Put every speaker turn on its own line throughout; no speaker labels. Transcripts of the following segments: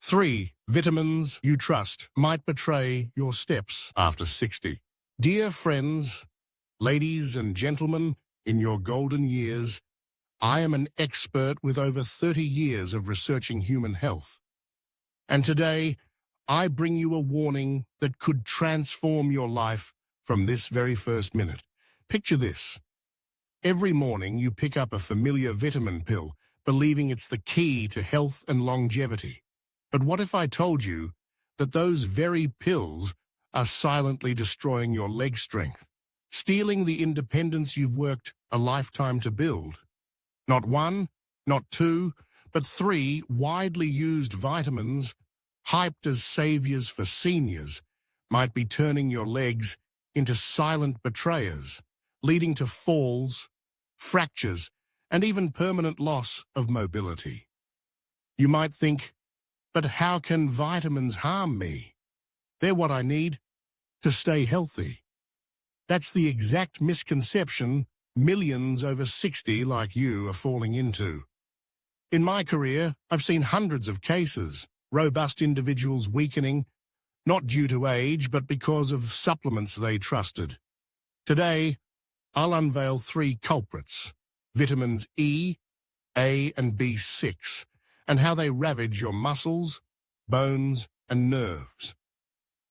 3 vitamins you trust might betray your steps after 60. Dear friends, ladies and gentlemen, in your golden years, I am an expert with over 30 years of researching human health. And today, I bring you a warning that could transform your life from this very first minute. Picture this. Every morning you pick up a familiar vitamin pill, believing it's the key to health and longevity. But what if I told you that those very pills are silently destroying your leg strength, stealing the independence you've worked a lifetime to build? Not one, not two, but 3 widely used vitamins, hyped as saviors for seniors, might be turning your legs into silent betrayers, leading to falls, fractures, and even permanent loss of mobility. You might think, but how can vitamins harm me? They're what I need to stay healthy. That's the exact misconception millions over 60 like you are falling into. In my career, I've seen hundreds of cases, robust individuals weakening, not due to age, but because of supplements they trusted. Today, I'll unveil 3 culprits: vitamins E, A, and B6, and how they ravage your muscles, bones, and nerves.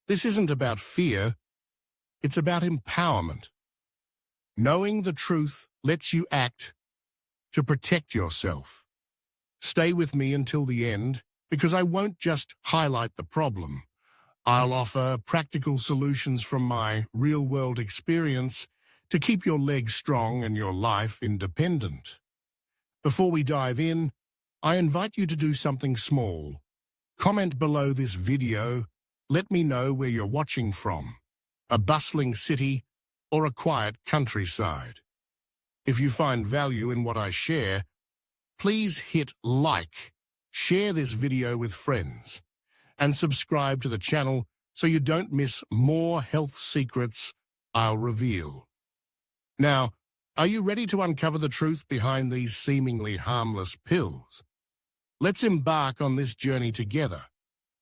This isn't about fear, it's about empowerment. Knowing the truth lets you act to protect yourself. Stay with me until the end, because I won't just highlight the problem. I'll offer practical solutions from my real-world experience to keep your legs strong and your life independent. Before we dive in, I invite you to do something small. Comment below this video. Let me know where you're watching from, a bustling city or a quiet countryside. If you find value in what I share, please hit like, share this video with friends, and subscribe to the channel so you don't miss more health secrets I'll reveal. Now, are you ready to uncover the truth behind these seemingly harmless pills? Let's embark on this journey together,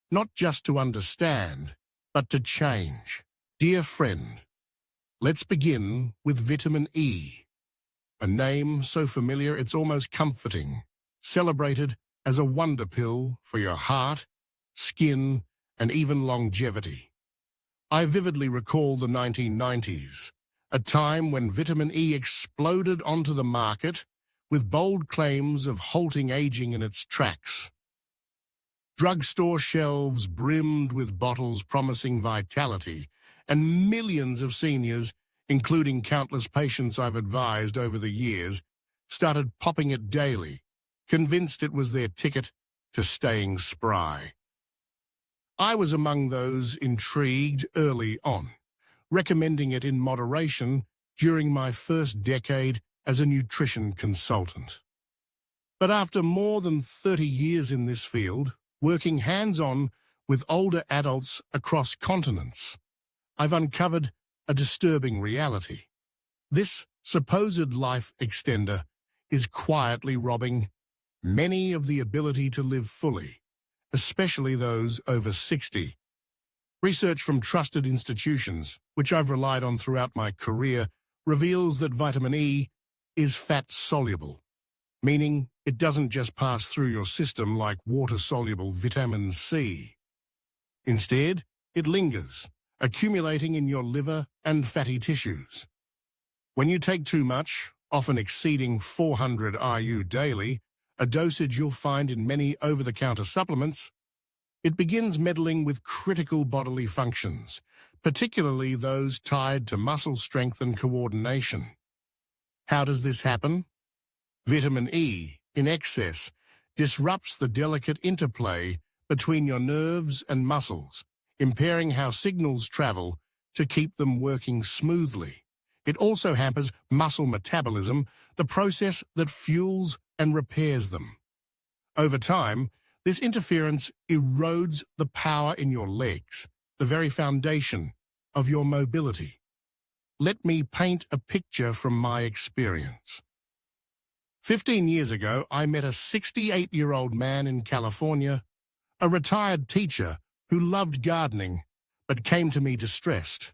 not just to understand, but to change. Dear friend, let's begin with vitamin E, a name so familiar it's almost comforting, celebrated as a wonder pill for your heart, skin, and even longevity. I vividly recall the 1990s, a time when vitamin E exploded onto the market with bold claims of halting aging in its tracks. Drugstore shelves brimmed with bottles promising vitality, and millions of seniors, including countless patients I've advised over the years, started popping it daily, convinced it was their ticket to staying spry. I was among those intrigued early on, recommending it in moderation during my first decade as a nutrition consultant. But after more than 30 years in this field, working hands-on with older adults across continents, I've uncovered a disturbing reality. This supposed life extender is quietly robbing many of the ability to live fully, especially those over 60. Research from trusted institutions, which I've relied on throughout my career, reveals that vitamin E is fat-soluble, meaning it doesn't just pass through your system like water-soluble vitamin C. Instead, it lingers, accumulating in your liver and fatty tissues. When you take too much, often exceeding 400 IU daily, a dosage you'll find in many over-the-counter supplements, it begins meddling with critical bodily functions, particularly those tied to muscle strength and coordination. How does this happen? Vitamin E, in excess, disrupts the delicate interplay between your nerves and muscles, impairing how signals travel to keep them working smoothly. It also hampers muscle metabolism, the process that fuels and repairs them. Over time, this interference erodes the power in your legs, the very foundation of your mobility. Let me paint a picture from my experience. 15 years ago, I met a 68-year-old man in California, A retired teacher who loved gardening but came to me distressed.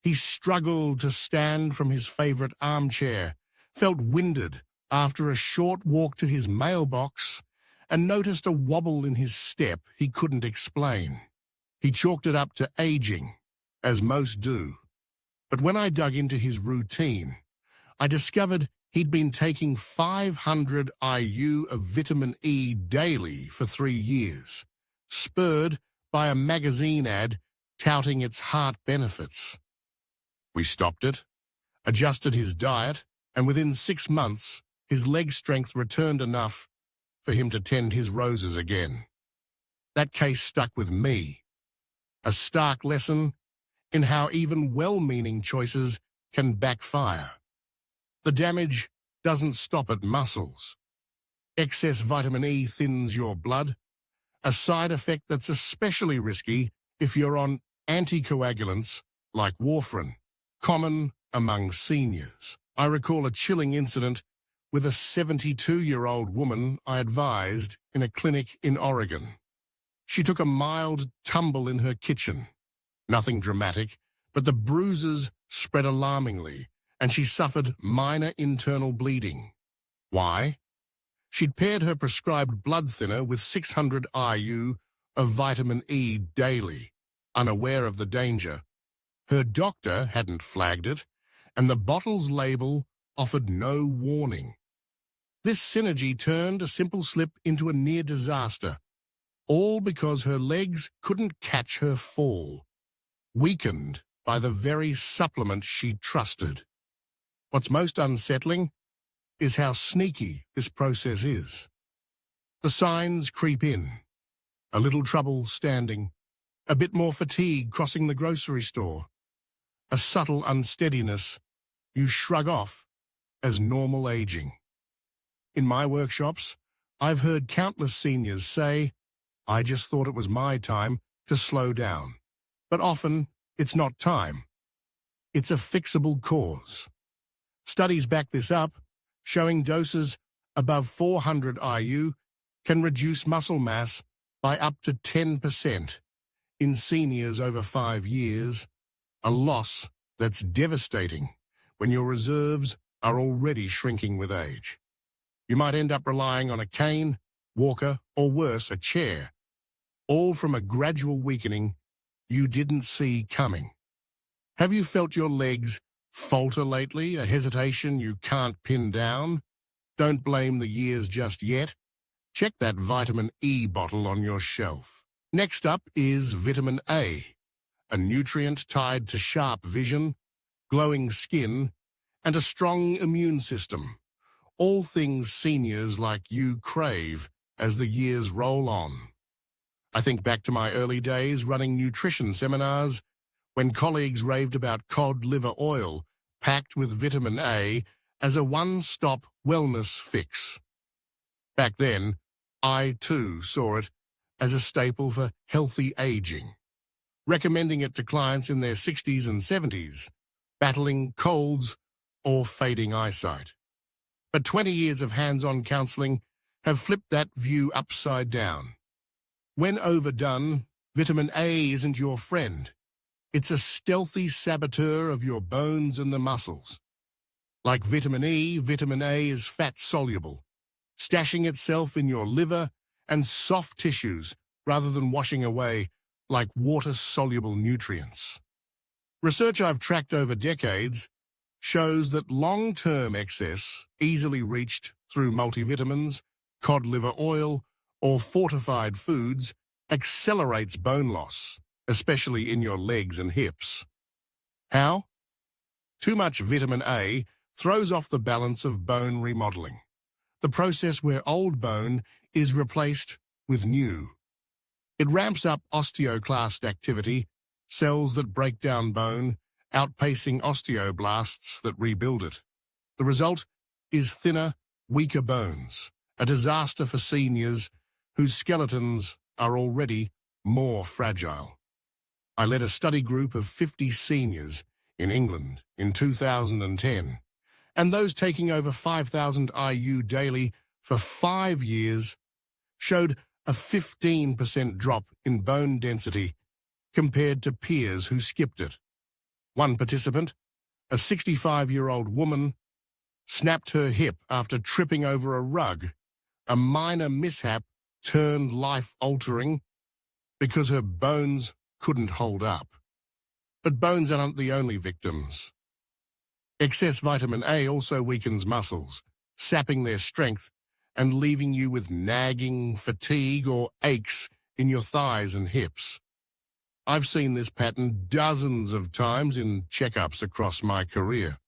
He struggled to stand from his favorite armchair, felt winded after a short walk to his mailbox, and noticed a wobble in his step he couldn't explain. He chalked it up to aging, as most do. But when I dug into his routine, I discovered he'd been taking 500 IU of vitamin E daily for 3 years, spurred by a magazine ad touting its heart benefits. We stopped it, adjusted his diet, and within 6 months, his leg strength returned enough for him to tend his roses again. That case stuck with me, a stark lesson in how even well-meaning choices can backfire. The damage doesn't stop at muscles. Excess vitamin E thins your blood, a side effect that's especially risky if you're on anticoagulants like warfarin, common among seniors. I recall a chilling incident with a 72-year-old woman I advised in a clinic in Oregon. She took a mild tumble in her kitchen. Nothing dramatic, but the bruises spread alarmingly, and she suffered minor internal bleeding. Why? She'd paired her prescribed blood thinner with 600 IU of vitamin E daily, unaware of the danger. Her doctor hadn't flagged it, and the bottle's label offered no warning. This synergy turned a simple slip into a near disaster, all because her legs couldn't catch her fall, weakened by the very supplement she trusted. What's most unsettling is how sneaky this process is. The signs creep in. A little trouble standing, a bit more fatigue crossing the grocery store, a subtle unsteadiness you shrug off as normal aging. In my workshops, I've heard countless seniors say, "I just thought it was my time to slow down." But often, it's not time. It's a fixable cause. Studies back this up, showing doses above 400 IU can reduce muscle mass by up to 10% in seniors over 5 years, a loss that's devastating when your reserves are already shrinking with age. You might end up relying on a cane, walker, or worse, a chair, all from a gradual weakening you didn't see coming. Have you felt your legs falter lately, a hesitation you can't pin down? Don't blame the years just yet. Check that vitamin E bottle on your shelf. Next up is vitamin A, a nutrient tied to sharp vision, glowing skin, and a strong immune system. All things seniors like you crave as the years roll on. I think back to my early days running nutrition seminars when colleagues raved about cod liver oil packed with vitamin A as a one-stop wellness fix. Back then, I too saw it as a staple for healthy aging, recommending it to clients in their 60s and 70s, battling colds or fading eyesight. But 20 years of hands-on counseling have flipped that view upside down. When overdone, vitamin A isn't your friend. It's a stealthy saboteur of your bones and the muscles. Like vitamin E, vitamin A is fat-soluble, stashing itself in your liver and soft tissues rather than washing away like water-soluble nutrients. Research I've tracked over decades shows that long-term excess, easily reached through multivitamins, cod liver oil, or fortified foods, accelerates bone loss, especially in your legs and hips. How? Too much vitamin A throws off the balance of bone remodeling, the process where old bone is replaced with new. It ramps up osteoclast activity, cells that break down bone, outpacing osteoblasts that rebuild it. The result is thinner, weaker bones, a disaster for seniors whose skeletons are already more fragile. I led a study group of 50 seniors in England in 2010, and those taking over 5,000 IU daily for 5 years showed a 15% drop in bone density compared to peers who skipped it. One participant, a 65-year-old woman, snapped her hip after tripping over a rug. A minor mishap turned life-altering because her bones couldn't hold up. But bones aren't the only victims. Excess vitamin A also weakens muscles, sapping their strength and leaving you with nagging, fatigue, or aches in your thighs and hips. I've seen this pattern dozens of times in checkups across my career.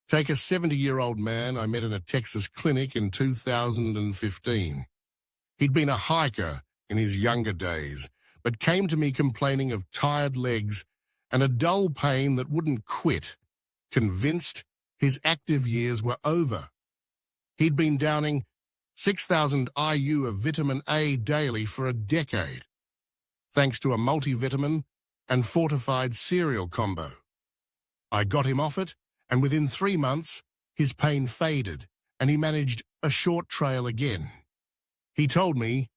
Take a 70-year-old man I met in a Texas clinic in 2015. He'd been a hiker in his younger days, but came to me complaining of tired legs and a dull pain that wouldn't quit, convinced his active years were over. He'd been downing 6,000 IU of vitamin A daily for a decade, thanks to a multivitamin and fortified cereal combo. I got him off it, and within 3 months, his pain faded, and he managed a short trail again. He told me,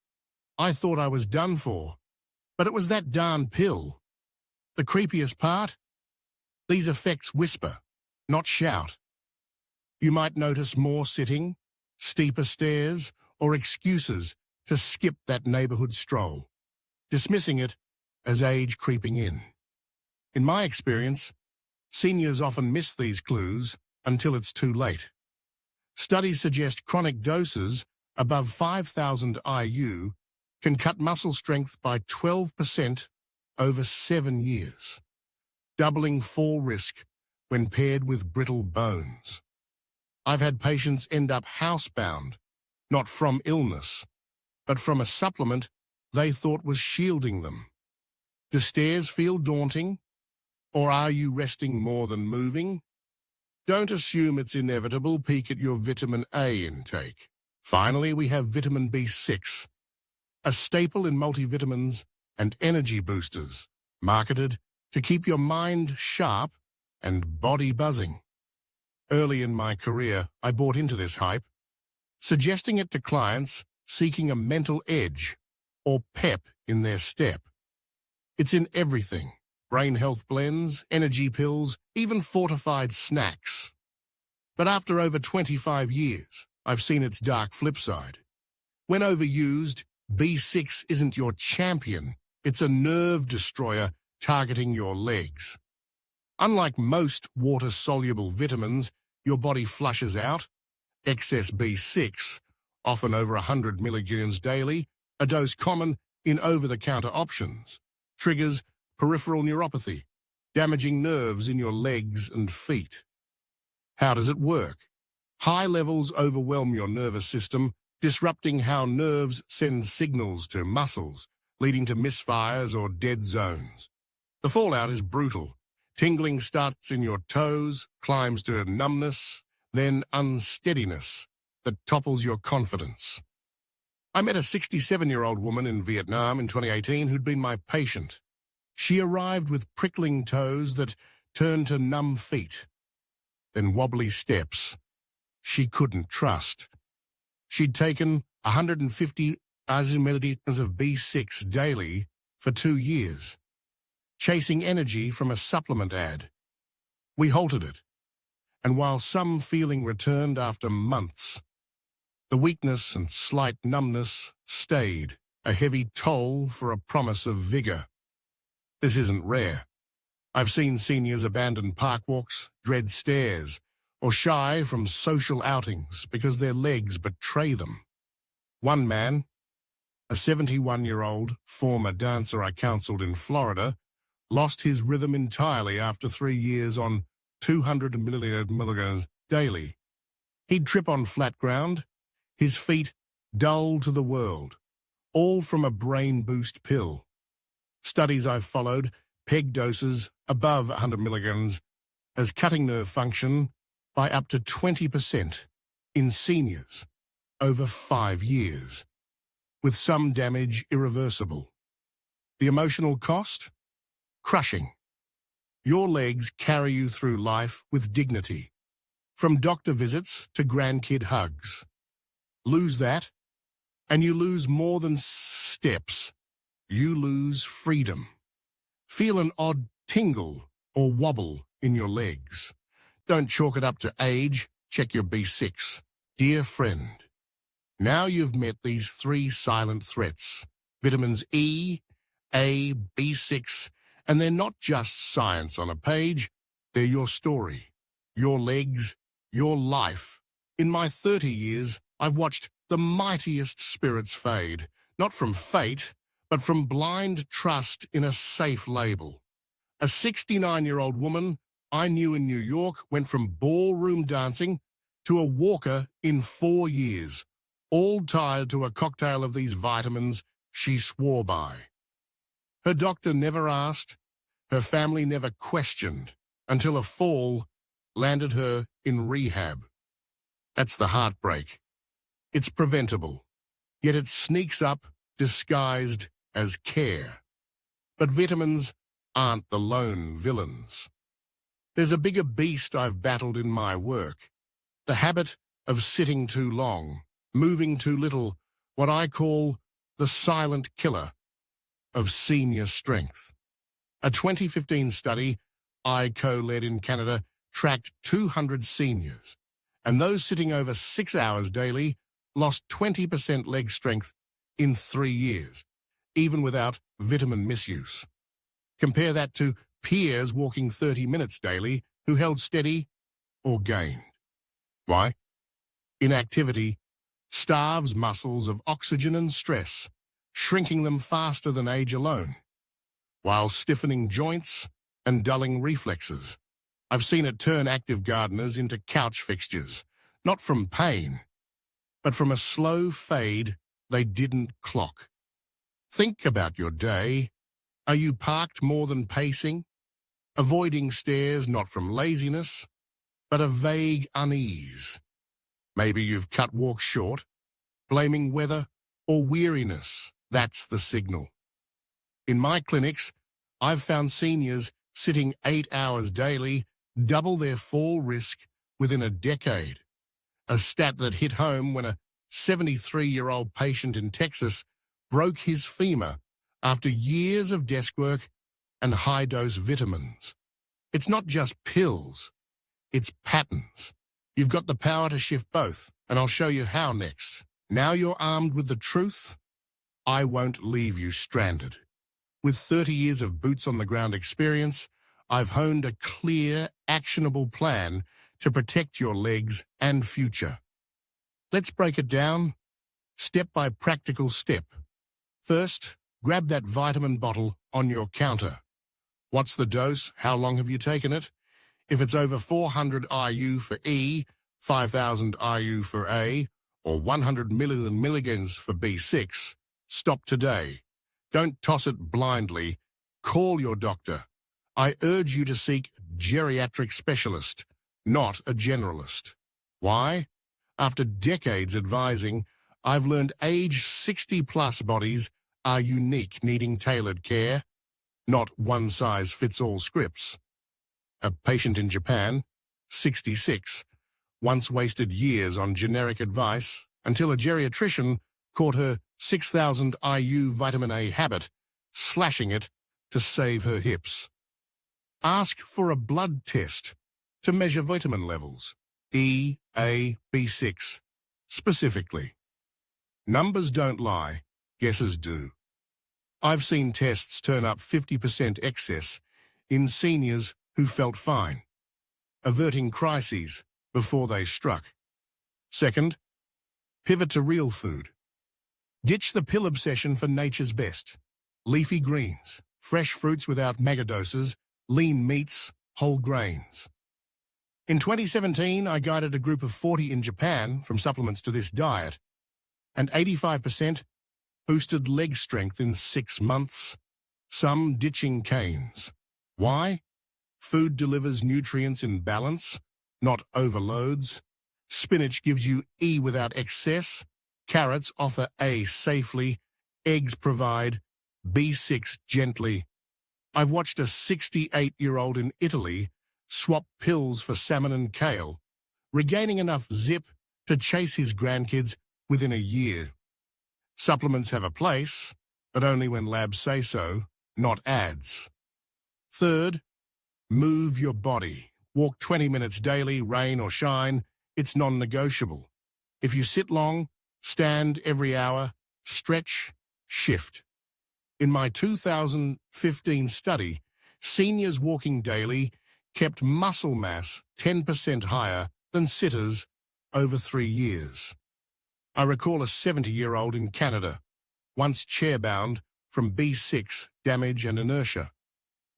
"I thought I was done for, but it was that darn pill." The creepiest part? These effects whisper, not shout. You might notice more sitting, steeper stairs, or excuses to skip that neighborhood stroll, dismissing it as age creeping in. In my experience, seniors often miss these clues until it's too late. Studies suggest chronic doses above 5,000 IU can cut muscle strength by 12% over 7 years, doubling fall risk when paired with brittle bones. I've had patients end up housebound, not from illness, but from a supplement they thought was shielding them. Do stairs feel daunting? Or are you resting more than moving? Don't assume it's inevitable. Peek at your vitamin A intake. Finally, we have vitamin B6, a staple in multivitamins and energy boosters, marketed to keep your mind sharp and body buzzing. Early in my career, I bought into this hype, suggesting it to clients seeking a mental edge or pep in their step. It's in everything: brain health blends, energy pills, even fortified snacks. But after over 25 years, I've seen its dark flip side. When overused, B6 isn't your champion. It's a nerve destroyer targeting your legs. Unlike most water-soluble vitamins your body flushes out, excess B6, often over 100 milligrams daily, a dose common in over-the-counter options, triggers peripheral neuropathy, damaging nerves in your legs and feet. How does it work? High levels overwhelm your nervous system, disrupting how nerves send signals to muscles, leading to misfires or dead zones. The fallout is brutal. Tingling starts in your toes, climbs to numbness, then unsteadiness that topples your confidence. I met a 67-year-old woman in Vietnam in 2018 who'd been my patient. She arrived with prickling toes that turned to numb feet, then wobbly steps she couldn't trust. She'd taken 150 milliliters of B6 daily for 2 years, chasing energy from a supplement ad. We halted it, and while some feeling returned after months, the weakness and slight numbness stayed, a heavy toll for a promise of vigor. This isn't rare. I've seen seniors abandon park walks, dread stairs, or shy from social outings because their legs betray them. One man, a 71-year-old former dancer I counseled in Florida, lost his rhythm entirely after 3 years on 200 milligrams daily. He'd trip on flat ground, his feet dull to the world, all from a brain boost pill. Studies I've followed peg doses above 100 milligrams as cutting nerve function by up to 20% in seniors over 5 years, with some damage irreversible. The emotional cost? Crushing. Your legs carry you through life with dignity, from doctor visits to grandkid hugs. Lose that, And you lose more than steps. You lose freedom. Feel an odd tingle or wobble in your legs. Don't chalk it up to age. Check your B6. Dear friend, now you've met these 3 silent threats. Vitamins E, A, B6, and they're not just science on a page. They're your story, your legs, your life. In my 30 years, I've watched the mightiest spirits fade, not from fate, but from blind trust in a safe label. A 69-year-old woman I knew in New York went from ballroom dancing to a walker in 4 years, all tied to a cocktail of these vitamins she swore by. Her doctor never asked, her family never questioned, until a fall landed her in rehab. That's the heartbreak. It's preventable, yet it sneaks up disguised as care. But vitamins aren't the lone villains. There's a bigger beast I've battled in my work, the habit of sitting too long, moving too little, what I call the silent killer of senior strength. A 2015 study I co-led in Canada tracked 200 seniors, and those sitting over 6 hours daily lost 20% leg strength in 3 years, even without vitamin misuse. Compare that to peers walking 30 minutes daily who held steady or gained. Why? Inactivity starves muscles of oxygen and stress, shrinking them faster than age alone, while stiffening joints and dulling reflexes. I've seen it turn active gardeners into couch fixtures, not from pain, but from a slow fade they didn't clock. Think about your day. Are you parked more than pacing? Avoiding stairs not from laziness, but a vague unease. Maybe you've cut walks short, blaming weather or weariness. That's the signal. In my clinics, I've found seniors sitting 8 hours daily double their fall risk within a decade. A stat that hit home when a 73-year-old patient in Texas broke his femur after years of desk work and high-dose vitamins. It's not just pills, it's patterns. You've got the power to shift both, and I'll show you how next. Now you're armed with the truth, I won't leave you stranded. With 30 years of boots-on-the-ground experience, I've honed a clear, actionable plan to protect your legs and future. Let's break it down, step by practical step. First, grab that vitamin bottle on your counter. What's the dose? How long have you taken it? If it's over 400 IU for E, 5,000 IU for A, or 100 milligrams for B6, stop today. Don't toss it blindly. Call your doctor. I urge you to seek a geriatric specialist, not a generalist. Why? After decades advising, I've learned age 60-plus bodies are unique, needing tailored care, not one-size-fits-all scripts. A patient in Japan, 66, once wasted years on generic advice until a geriatrician caught her 6,000 IU vitamin A habit, slashing it to save her hips. Ask for a blood test to measure vitamin levels, E, A, B6, specifically. Numbers don't lie, guesses do. I've seen tests turn up 50% excess in seniors who felt fine, averting crises before they struck. Second, pivot to real food. Ditch the pill obsession for nature's best. Leafy greens, fresh fruits without megadoses, lean meats, whole grains. In 2017, I guided a group of 40 in Japan from supplements to this diet, and 85% boosted leg strength in 6 months, some ditching canes. Why? Food delivers nutrients in balance, not overloads. Spinach gives you E without excess. Carrots offer A safely. Eggs provide B6 gently. I've watched a 68-year-old in Italy swap pills for salmon and kale, regaining enough zip to chase his grandkids within a year. Supplements have a place, but only when labs say so, not ads. Third, move your body. Walk 20 minutes daily, rain or shine. It's non-negotiable. If you sit long, stand every hour, stretch, shift. In my 2015 study, seniors walking daily kept muscle mass 10% higher than sitters over 3 years. I recall a 70-year-old in Canada, once chair-bound from B6 damage and inertia.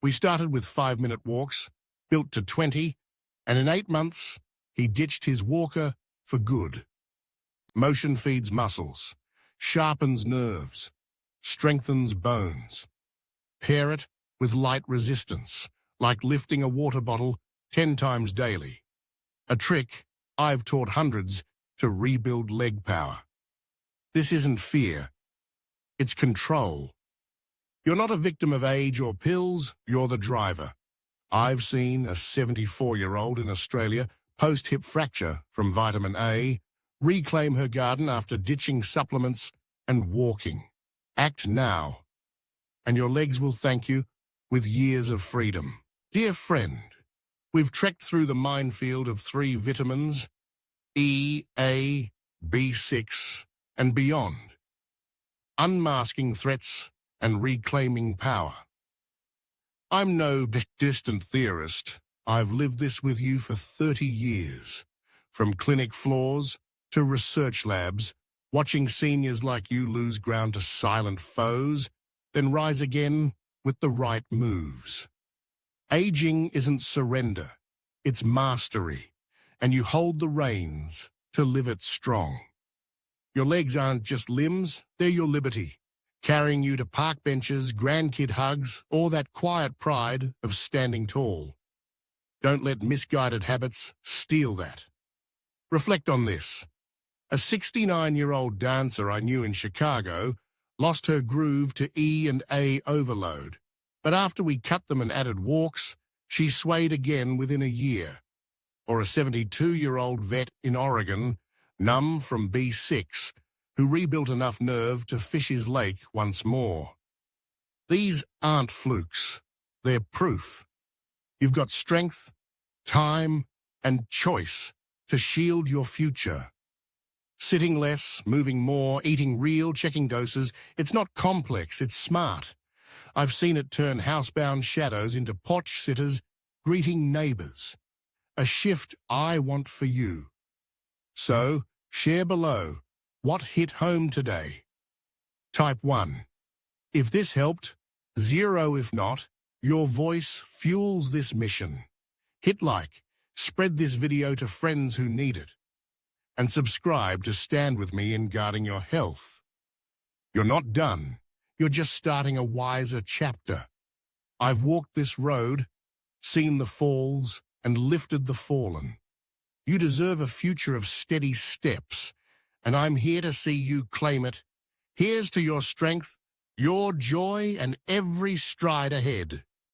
We started with 5-minute walks, built to 20, and in 8 months, he ditched his walker for good. Motion feeds muscles, sharpens nerves, strengthens bones. Pair it with light resistance, like lifting a water bottle 10 times daily. A trick I've taught hundreds to rebuild leg power. This isn't fear, it's control. You're not a victim of age or pills, you're the driver. I've seen a 74-year-old in Australia post-hip fracture from vitamin A, reclaim her garden after ditching supplements and walking. Act now, and your legs will thank you with years of freedom. Dear friend, we've trekked through the minefield of 3 vitamins, E, A, B6, and beyond, unmasking threats and reclaiming power. I'm no distant theorist. I've lived this with you for 30 years, from clinic floors to research labs, watching seniors like you lose ground to silent foes, then rise again with the right moves. Aging isn't surrender, it's mastery, and you hold the reins to live it strong. Your legs aren't just limbs, they're your liberty, carrying you to park benches, grandkid hugs, or that quiet pride of standing tall. Don't let misguided habits steal that. Reflect on this. A 69-year-old dancer I knew in Chicago lost her groove to E and A overload, but after we cut them and added walks, she swayed again within a year. Or a 72-year-old vet in Oregon, numb from B6, who rebuilt enough nerve to fish his lake once more. These aren't flukes, they're proof. You've got strength, time, and choice to shield your future. Sitting less, moving more, eating real, checking doses, it's not complex, it's smart. I've seen it turn housebound shadows into porch sitters greeting neighbors. A shift I want for you. So, share below what hit home today. Type 1. If this helped, 0 if not. Your voice fuels this mission. Hit like, spread this video to friends who need it, and subscribe to stand with me in guarding your health. You're not done. You're just starting a wiser chapter. I've walked this road, seen the falls, and lifted the fallen. You deserve a future of steady steps, and I'm here to see you claim it. Here's to your strength, your joy, and every stride ahead.